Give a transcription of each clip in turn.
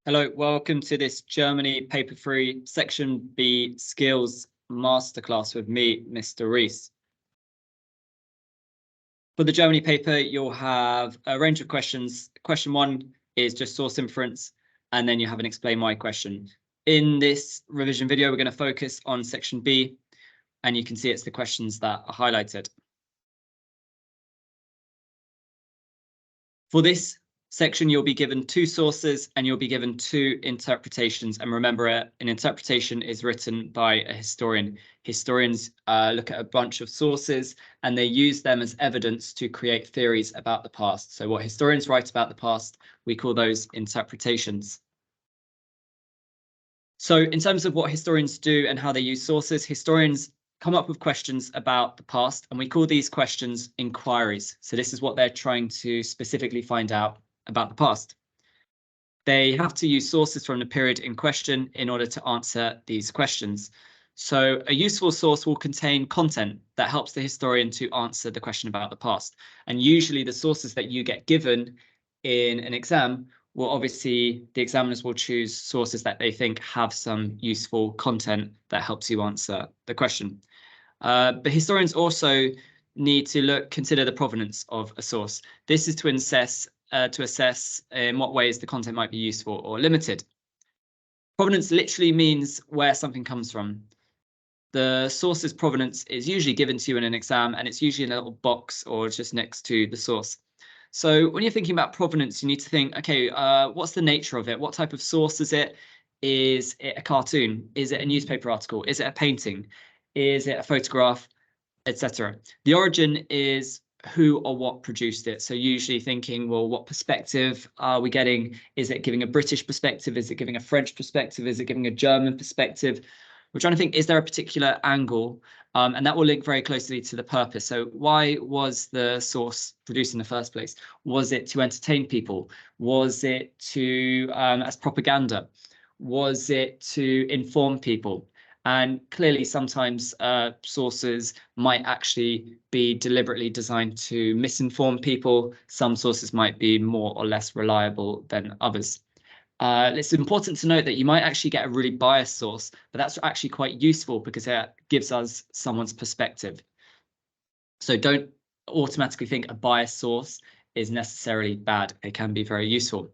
Hello, welcome to this Germany Paper 3 Section B Skills Masterclass with me, Mr. Rees. For the Germany paper, you'll have a range of questions. Question 1 is just source inference, and then you have an explain why question. In this revision video, we're going to focus on Section B, and you can see it's the questions that are highlighted. For this section, you'll be given 2 sources and you'll be given 2 interpretations. And remember, an interpretation is written by a historian. Historians look at a bunch of sources and they use them as evidence to create theories about the past. So what historians write about the past, we call those interpretations. So in terms of what historians do and how they use sources, historians come up with questions about the past, and we call these questions inquiries. So this is what they're trying to specifically find out about the past. They have to use sources from the period in question in order to answer these questions. So a useful source will contain content that helps the historian to answer the question about the past. And usually the sources that you get given in an exam will obviously, the examiners will choose sources that they think have some useful content that helps you answer the question. But historians also need to consider the provenance of a source. This is to assess in what ways the content might be useful or limited. Provenance literally means where something comes from. The source's provenance is usually given to you in an exam, and it's usually in a little box or just next to the source. So when you're thinking about provenance, you need to think, okay, what's the nature of it? What type of source is it? Is it a cartoon? Is it a newspaper article? Is it a painting? Is it a photograph, etc.? The origin is who or what produced it. So usually thinking, well, what perspective are we getting? Is it giving a British perspective? Is it giving a French perspective? Is it giving a German perspective? We're trying to think, is there a particular angle? And that will link very closely to the purpose. So why was the source produced in the first place? Was it to entertain people? Was it to as propaganda? Was it to inform people? And clearly, sometimes sources might actually be deliberately designed to misinform people. Some sources might be more or less reliable than others. It's important to note that you might actually get a really biased source, but that's actually quite useful because it gives us someone's perspective. So don't automatically think a biased source is necessarily bad. It can be very useful.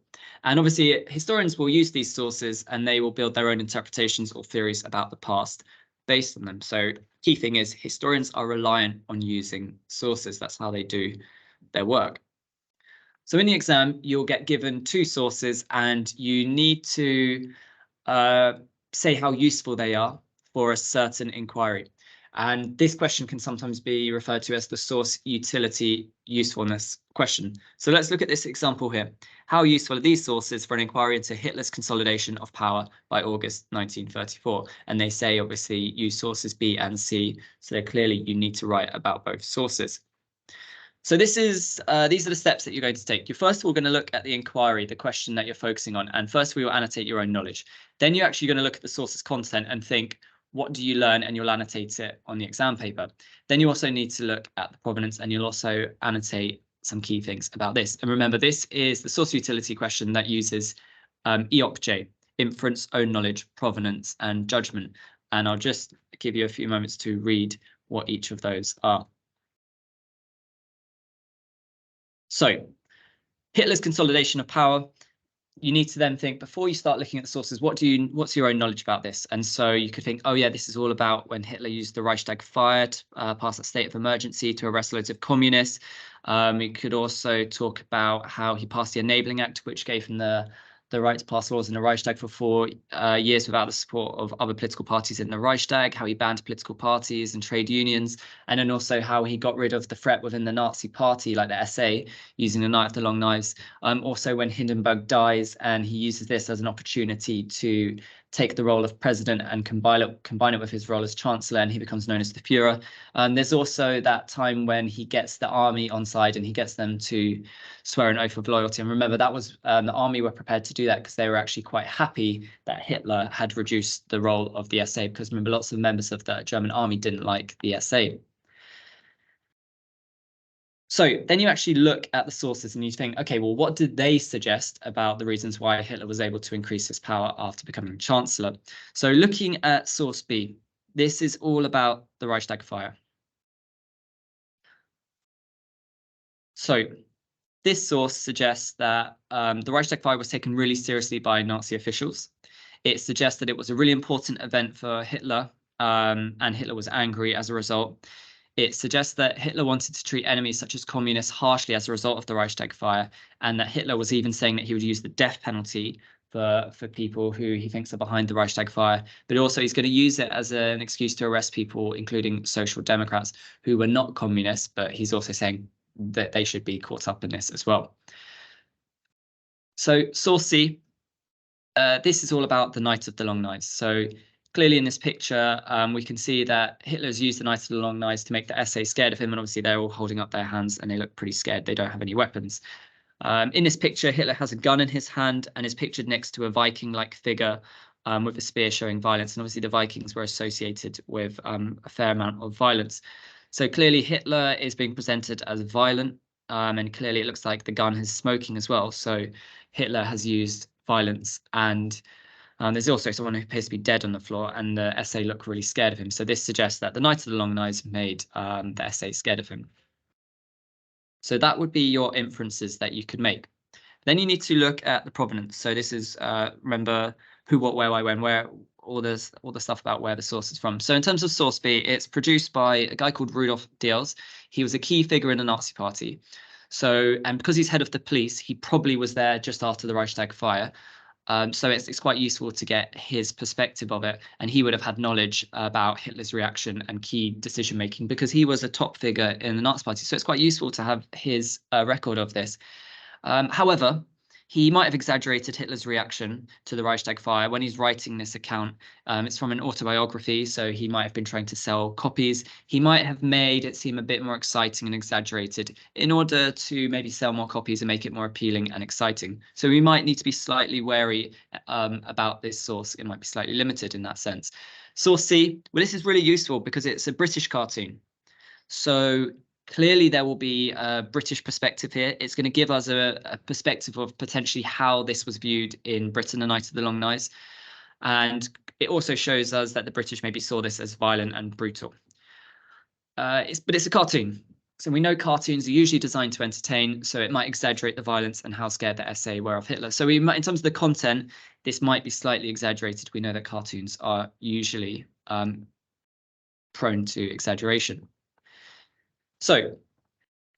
And obviously, historians will use these sources and they will build their own interpretations or theories about the past based on them. So key thing is historians are reliant on using sources. That's how they do their work. So in the exam, you'll get given 2 sources and you need to say how useful they are for a certain inquiry. And this question can sometimes be referred to as the source utility usefulness question. So let's look at this example here. How useful are these sources for an inquiry into Hitler's consolidation of power by August 1934? And they say, obviously, use sources B and C. So clearly you need to write about both sources. So these are the steps that you're going to take. You're first of all going to look at the inquiry, the question that you're focusing on. And first we will annotate your own knowledge. Then you're actually going to look at the source's content and think, what do you learn? And you'll annotate it on the exam paper. Then you also need to look at the provenance and you'll also annotate some key things about this. And remember, this is the source utility question that uses EOCJ, inference, own knowledge, provenance, and judgment. And I'll just give you a few moments to read what each of those are. So Hitler's consolidation of power, you need to then think, before you start looking at the sources, what's your own knowledge about this? And so you could think, oh yeah, this is all about when Hitler used the Reichstag fire to pass a state of emergency to arrest loads of communists. You could also talk about how he passed the Enabling Act, which gave him the right to pass laws in the Reichstag for 4 years without the support of other political parties in the Reichstag, how he banned political parties and trade unions, and then also how he got rid of the threat within the Nazi party, like the SA, using the Night of the Long Knives. Also when Hindenburg dies, and he uses this as an opportunity to take the role of president and combine it with his role as chancellor, and he becomes known as the Führer. There's also that time when he gets the army on side and he gets them to swear an oath of loyalty. And remember, that was the army were prepared to do that because they were actually quite happy that Hitler had reduced the role of the SA, because remember, lots of members of the German army didn't like the SA. So then you actually look at the sources and you think, okay, well, what did they suggest about the reasons why Hitler was able to increase his power after becoming chancellor? So looking at source B, this is all about the Reichstag fire. So this source suggests that the Reichstag fire was taken really seriously by Nazi officials. It suggests that it was a really important event for Hitler, and Hitler was angry as a result. It suggests that Hitler wanted to treat enemies such as communists harshly as a result of the Reichstag fire, and that Hitler was even saying that he would use the death penalty for people who he thinks are behind the Reichstag fire. But also he's going to use it as an excuse to arrest people, including social democrats who were not communists, but he's also saying that they should be caught up in this as well. So source C, this is all about the Night of the Long Knives. So clearly in this picture, we can see that Hitler's used the Night of the Long Knives to make the SA scared of him, and obviously they're all holding up their hands and they look pretty scared. They don't have any weapons. In this picture, Hitler has a gun in his hand and is pictured next to a Viking-like figure with a spear showing violence. And obviously the Vikings were associated with a fair amount of violence. So clearly Hitler is being presented as violent, and clearly it looks like the gun is smoking as well. So Hitler has used violence, and there's also someone who appears to be dead on the floor, and the SA look really scared of him. So this suggests that the Night of the Long Knives made the SA scared of him. So that would be your inferences that you could make. Then you need to look at the provenance. So this is, remember, who, what, where, why, when, where, all the stuff about where the source is from. So in terms of source B, it's produced by a guy called Rudolf Diels. He was a key figure in the Nazi party. So, and because he's head of the police, he probably was there just after the Reichstag fire. So it's quite useful to get his perspective of it, and he would have had knowledge about Hitler's reaction and key decision making because he was a top figure in the Nazi party. So it's quite useful to have his record of this. However, he might have exaggerated Hitler's reaction to the Reichstag fire when he's writing this account. It's from an autobiography, so he might have been trying to sell copies. He might have made it seem a bit more exciting and exaggerated in order to maybe sell more copies and make it more appealing and exciting. So we might need to be slightly wary about this source. It might be slightly limited in that sense. Source C, well, this is really useful because it's a British cartoon. So clearly there will be a British perspective here. It's going to give us a perspective of potentially how this was viewed in Britain, the Night of the Long Knives. And it also shows us that the British maybe saw this as violent and brutal. But it's a cartoon. So we know cartoons are usually designed to entertain, so it might exaggerate the violence and how scared the SA were of Hitler. So we might, in terms of the content, this might be slightly exaggerated. We know that cartoons are usually prone to exaggeration. So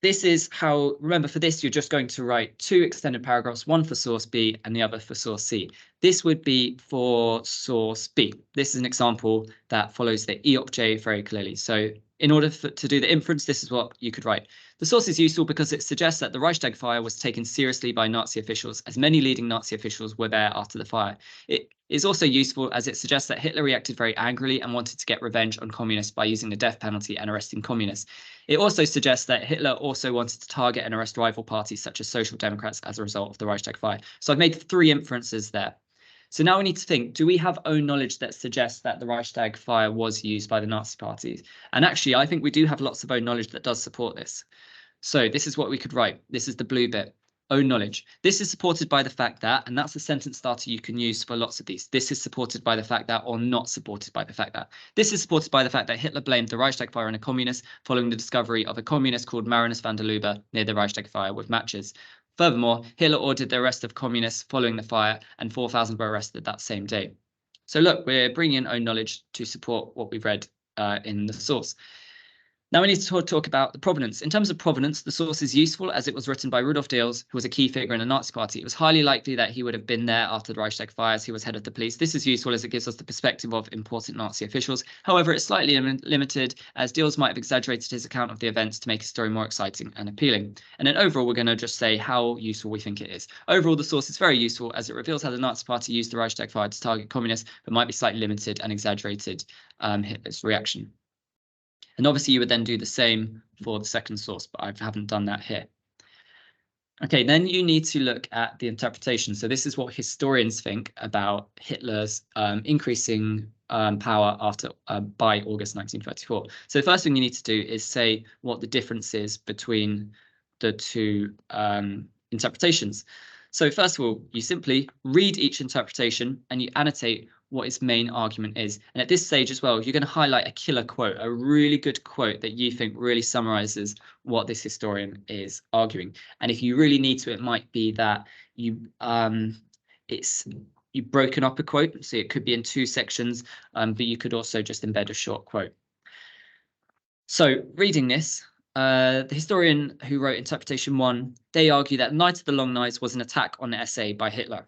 this is how, remember for this, you're just going to write two extended paragraphs, one for source B and the other for source C. This would be for source B. This is an example that follows the E op J very clearly. So in order to do the inference, this is what you could write. The source is useful because it suggests that the Reichstag fire was taken seriously by Nazi officials, as many leading Nazi officials were there after the fire. It is also useful as it suggests that Hitler reacted very angrily and wanted to get revenge on communists by using the death penalty and arresting communists. It also suggests that Hitler also wanted to target and arrest rival parties such as Social Democrats as a result of the Reichstag fire. So I've made three inferences there. So now we need to think, do we have own knowledge that suggests that the Reichstag fire was used by the Nazi parties? And actually, I think we do have lots of own knowledge that does support this. So this is what we could write. This is the blue bit. Own knowledge. This is supported by the fact that, and that's a sentence starter you can use for lots of these. This is supported by the fact that, or not supported by the fact that. This is supported by the fact that Hitler blamed the Reichstag fire on a communist following the discovery of a communist called Marinus van der Lubbe near the Reichstag fire with matches. Furthermore, Hitler ordered the arrest of communists following the fire, and 4,000 were arrested that same day. So look, we're bringing in own knowledge to support what we've read in the source. Now we need to talk about the provenance. In terms of provenance, the source is useful as it was written by Rudolf Diels, who was a key figure in the Nazi party. It was highly likely that he would have been there after the Reichstag fires. He was head of the police. This is useful as it gives us the perspective of important Nazi officials. However, it's slightly limited as Diels might have exaggerated his account of the events to make his story more exciting and appealing. And then overall, we're going to just say how useful we think it is. Overall, the source is very useful as it reveals how the Nazi party used the Reichstag fire to target communists, but might be slightly limited and exaggerated Hitler's reaction. And obviously you would then do the same for the second source, but I haven't done that here. Okay, then you need to look at the interpretation. So this is what historians think about Hitler's increasing power after by August 1934. So the first thing you need to do is say what the difference is between the two interpretations. So first of all, you simply read each interpretation and you annotate what its main argument is. And at this stage as well, you're going to highlight a killer quote, a really good quote that you think really summarizes what this historian is arguing. And if you really need to, it might be that you've broken up a quote, so it could be in two sections, but you could also just embed a short quote. So reading this, the historian who wrote Interpretation 1, they argue that Night of the Long Knives was an attack on the SA by Hitler.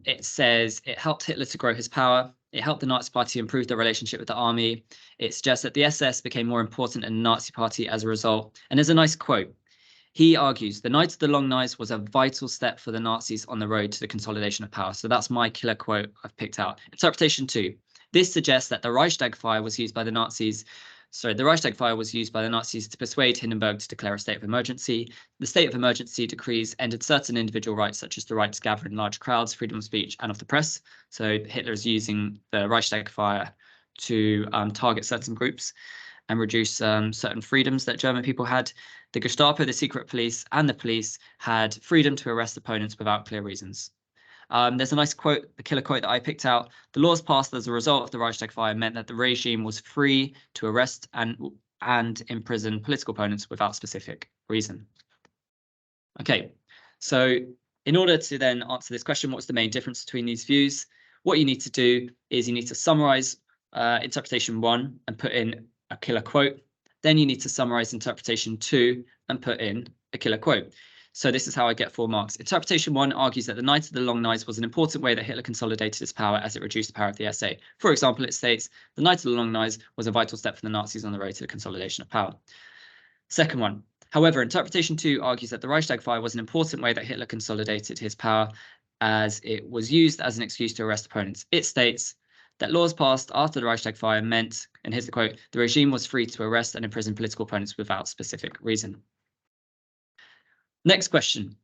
It says it helped Hitler to grow his power. It helped the Nazi Party improve their relationship with the army. It suggests that the SS became more important than the Nazi Party as a result. And there's a nice quote. He argues, the Night of the Long Knives was a vital step for the Nazis on the road to the consolidation of power. So that's my killer quote I've picked out. Interpretation 2. This suggests that the Reichstag fire was used by the Nazis. The Reichstag fire was used by the Nazis to persuade Hindenburg to declare a state of emergency. The state of emergency decrees ended certain individual rights, such as the right to gather in large crowds, freedom of speech, and of the press. So Hitler is using the Reichstag fire to target certain groups and reduce certain freedoms that German people had. The Gestapo, the secret police, and the police had freedom to arrest opponents without clear reasons. There's a nice quote, the killer quote that I picked out. The laws passed as a result of the Reichstag fire meant that the regime was free to arrest and imprison political opponents without specific reason. Okay, so in order to then answer this question, what's the main difference between these views? What you need to do is you need to summarize interpretation 1 and put in a killer quote. Then you need to summarize interpretation 2 and put in a killer quote. So this is how I get 4 marks. Interpretation 1 argues that the Night of the Long Knives was an important way that Hitler consolidated his power as it reduced the power of the SA. For example, it states, the Night of the Long Knives was a vital step for the Nazis on the road to the consolidation of power. Second one, however, interpretation 2 argues that the Reichstag fire was an important way that Hitler consolidated his power as it was used as an excuse to arrest opponents. It states that laws passed after the Reichstag fire meant, and here's the quote, the regime was free to arrest and imprison political opponents without specific reason. Next question.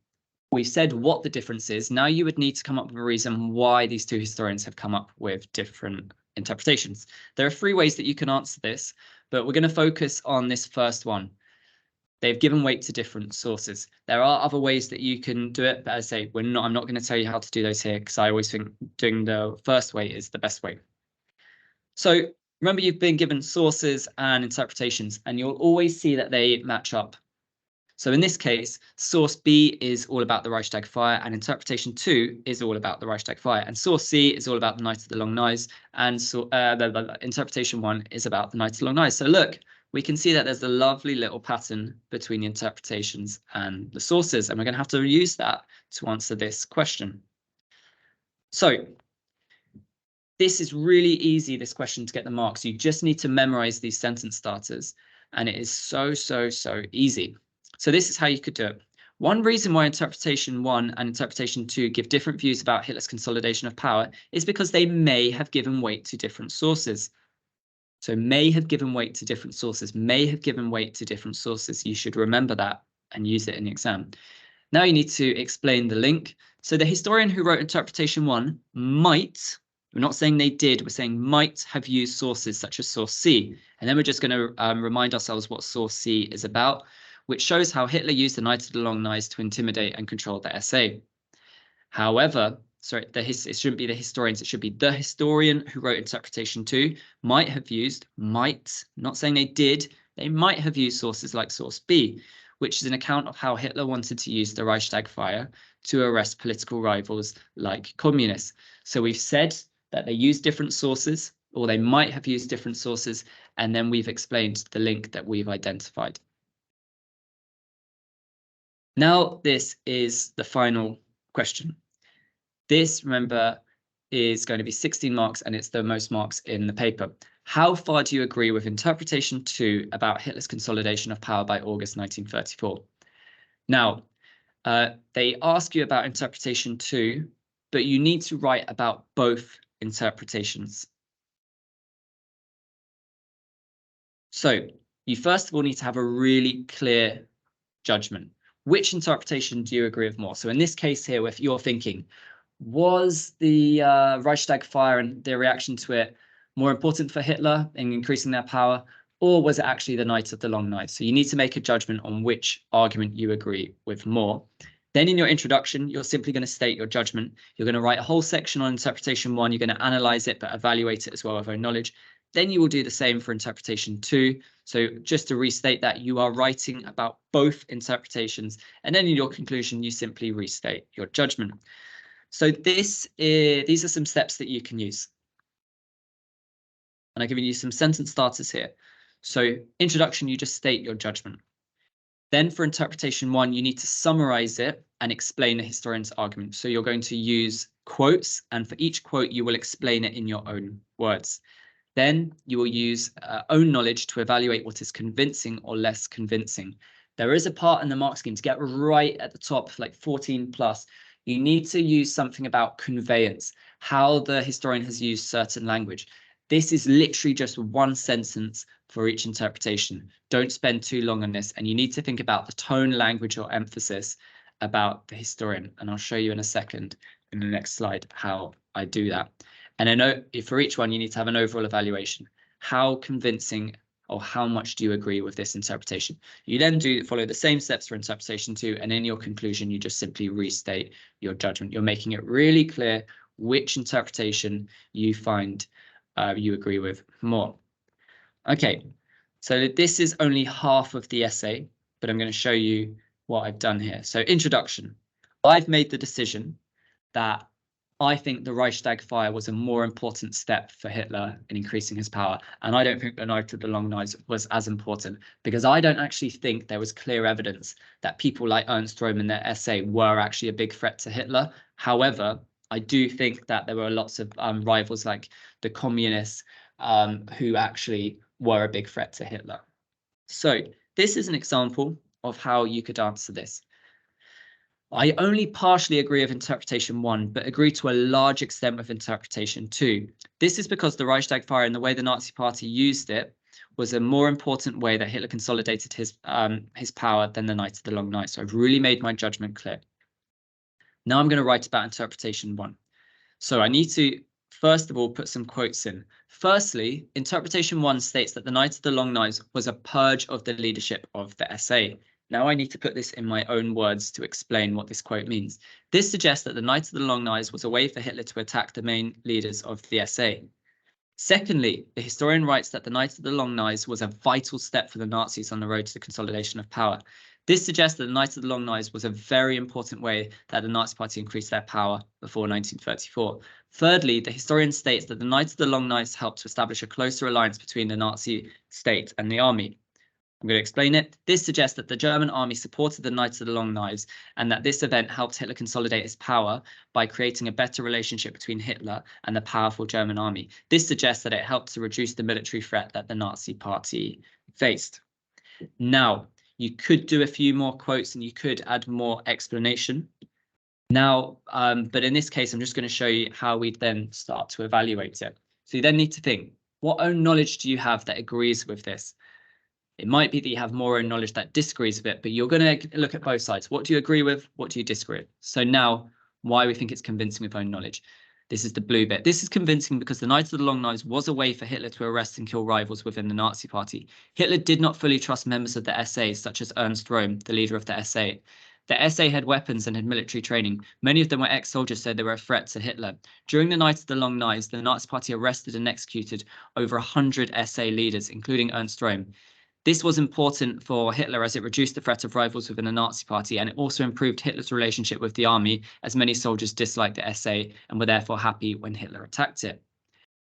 We've said what the difference is. Now you would need to come up with a reason why these two historians have come up with different interpretations. There are 3 ways that you can answer this, but we're going to focus on this first one. They've given weight to different sources. There are other ways that you can do it, but as I say, I'm not going to tell you how to do those here because I always think doing the first way is the best way. So remember, you've been given sources and interpretations, and you'll always see that they match up. So in this case, source B is all about the Reichstag fire, and interpretation 2 is all about the Reichstag fire, and source C is all about the Night of the Long Knives, and so interpretation 1 is about the Night of the Long Knives. So look, we can see that there's a lovely little pattern between the interpretations and the sources, and we're going to have to use that to answer this question. So this is really easy, this question, to get the marks. You just need to memorize these sentence starters, and it is so easy. So this is how you could do it. One reason why interpretation 1 and interpretation 2 give different views about Hitler's consolidation of power is because they may have given weight to different sources. So may have given weight to different sources, may have given weight to different sources. You should remember that and use it in the exam. Now you need to explain the link. So the historian who wrote interpretation 1 might, we're not saying they did, we're saying might have used sources such as source C. And then we're just going to remind ourselves what source C is about, which shows how Hitler used the Night of the Long Knives to intimidate and control the SA. However, sorry, it shouldn't be the historians, it should be the historian who wrote interpretation 2 might have used, not saying they did, they might have used sources like source B, which is an account of how Hitler wanted to use the Reichstag fire to arrest political rivals like communists. So we've said that they used different sources, or they might have used different sources, and then we've explained the link that we've identified. Now, this is the final question. This, remember, is going to be 16 marks, and it's the most marks in the paper. How far do you agree with interpretation 2 about Hitler's consolidation of power by August 1934? Now, they ask you about interpretation 2, but you need to write about both interpretations. So you first of all need to have a really clear judgment. Which interpretation do you agree with more? So in this case here, if you're thinking, was the Reichstag fire and the reaction to it more important for Hitler in increasing their power, Or was it actually the Knight of the Long Knives? So you need to make a judgment on which argument you agree with more. Then in your introduction, you're simply going to state your judgment. You're going to write a whole section on interpretation 1. You're going to analyze it, but evaluate it as well with own knowledge. Then you will do the same for interpretation 2. So just to restate that, you are writing about both interpretations. And then in your conclusion, you simply restate your judgment. So these are some steps that you can use. And I've given you some sentence starters here. So introduction, you just state your judgment. Then for interpretation 1, you need to summarize it and explain the historian's argument. So you're going to use quotes, and for each quote, you will explain it in your own words. Then you will use own knowledge to evaluate what is convincing or less convincing. There is a part in the mark scheme to get right at the top, like 14 plus. You need to use something about conveyance, how the historian has used certain language. This is literally just one sentence for each interpretation. Don't spend too long on this, and you need to think about the tone, language, or emphasis about the historian. And I'll show you in a second in the next slide how I do that. And I know for each one, you need to have an overall evaluation. How convincing or how much do you agree with this interpretation? You then follow the same steps for interpretation 2, and in your conclusion, you just simply restate your judgment. You're making it really clear which interpretation you find you agree with more. Okay, so this is only half of the essay, but I'm going to show you what I've done here. So introduction. I've made the decision that I think the Reichstag fire was a more important step for Hitler in increasing his power. And I don't think the Knight of the Long Knives was as important, because I don't actually think there was clear evidence that people like Ernst Röhm in their essay were actually a big threat to Hitler. However, I do think that there were lots of rivals like the communists who actually were a big threat to Hitler. So this is an example of how you could answer this. I only partially agree with interpretation 1, but agree to a large extent with interpretation 2. This is because the Reichstag fire and the way the Nazi Party used it was a more important way that Hitler consolidated his power than the Knight of the Long Knives. So I've really made my judgment clear. Now I'm going to write about interpretation 1. So I need to, first of all, put some quotes in. Firstly, interpretation 1 states that the Knight of the Long Knives was a purge of the leadership of the SA. Now I need to put this in my own words to explain what this quote means. This suggests that the Knight of the Long Knives was a way for Hitler to attack the main leaders of the SA. Secondly, the historian writes that the Knight of the Long Knives was a vital step for the Nazis on the road to the consolidation of power. This suggests that the Knight of the Long Knives was a very important way that the Nazi Party increased their power before 1934. Thirdly, the historian states that the Knight of the Long Knives helped to establish a closer alliance between the Nazi state and the army. I'm going to explain it. This suggests that the German army supported the Knights of the Long Knives, and that this event helped Hitler consolidate his power by creating a better relationship between Hitler and the powerful German army. This suggests that it helped to reduce the military threat that the Nazi Party faced. Now, you could do a few more quotes and you could add more explanation. Now, but in this case, I'm just going to show you how we then start to evaluate it. So you then need to think, what own knowledge do you have that agrees with this? It might be that you have more own knowledge that disagrees with it, but you're going to look at both sides. What do you agree with? What do you disagree with? So now, why we think it's convincing with own knowledge. This is the blue bit. This is convincing because the Knights of the Long Knives was a way for Hitler to arrest and kill rivals within the Nazi Party. Hitler did not fully trust members of the SA, such as Ernst Röhm, the leader of the SA. The SA had weapons and had military training. Many of them were ex-soldiers, so they were a threat to Hitler. During the Knights of the Long Knives, the Nazi Party arrested and executed over 100 SA leaders, including Ernst Röhm. This was important for Hitler as it reduced the threat of rivals within the Nazi Party, and it also improved Hitler's relationship with the army, as many soldiers disliked the SA and were therefore happy when Hitler attacked it.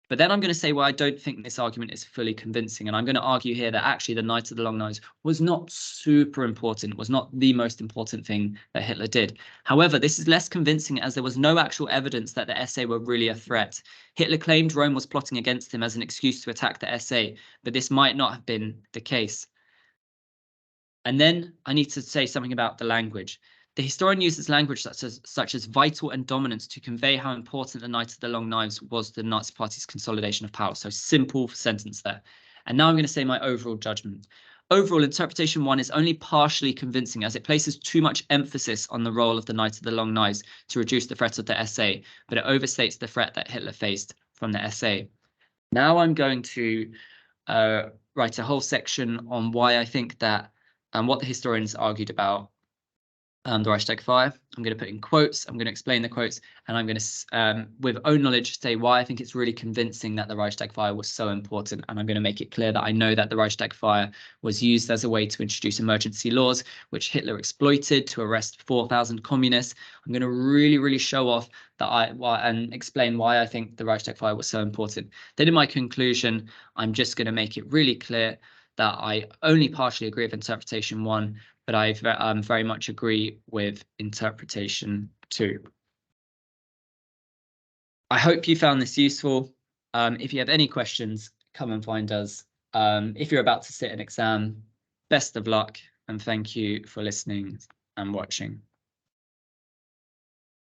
But then I'm going to say, well, I don't think this argument is fully convincing, and I'm going to argue here that actually the Knights of the Long Knives was not super important, was not the most important thing that Hitler did. However, this is less convincing as there was no actual evidence that the SA were really a threat. Hitler claimed Rome was plotting against him as an excuse to attack the SA, but this might not have been the case. And then I need to say something about the language. The historian uses language such as vital and dominance to convey how important the Knights of the Long Knives was to the Nazi Party's consolidation of power. So simple sentence there. And now I'm going to say my overall judgment. Overall, interpretation 1 is only partially convincing as it places too much emphasis on the role of the Knights of the Long Knives to reduce the threat of the SA, but it overstates the threat that Hitler faced from the SA. Now I'm going to write a whole section on why I think that what the historians argued about the Reichstag fire. I'm going to put in quotes, I'm going to explain the quotes, and I'm going to, with own knowledge, say why I think it's really convincing that the Reichstag fire was so important. And I'm going to make it clear that I know that the Reichstag fire was used as a way to introduce emergency laws, which Hitler exploited to arrest 4,000 communists. I'm going to really show off that and explain why I think the Reichstag fire was so important. Then in my conclusion, I'm just going to make it really clear that I only partially agree with interpretation 1, but I very much agree with interpretation 2. I hope you found this useful. If you have any questions, come and find us. If you're about to sit an exam, best of luck, and thank you for listening and watching.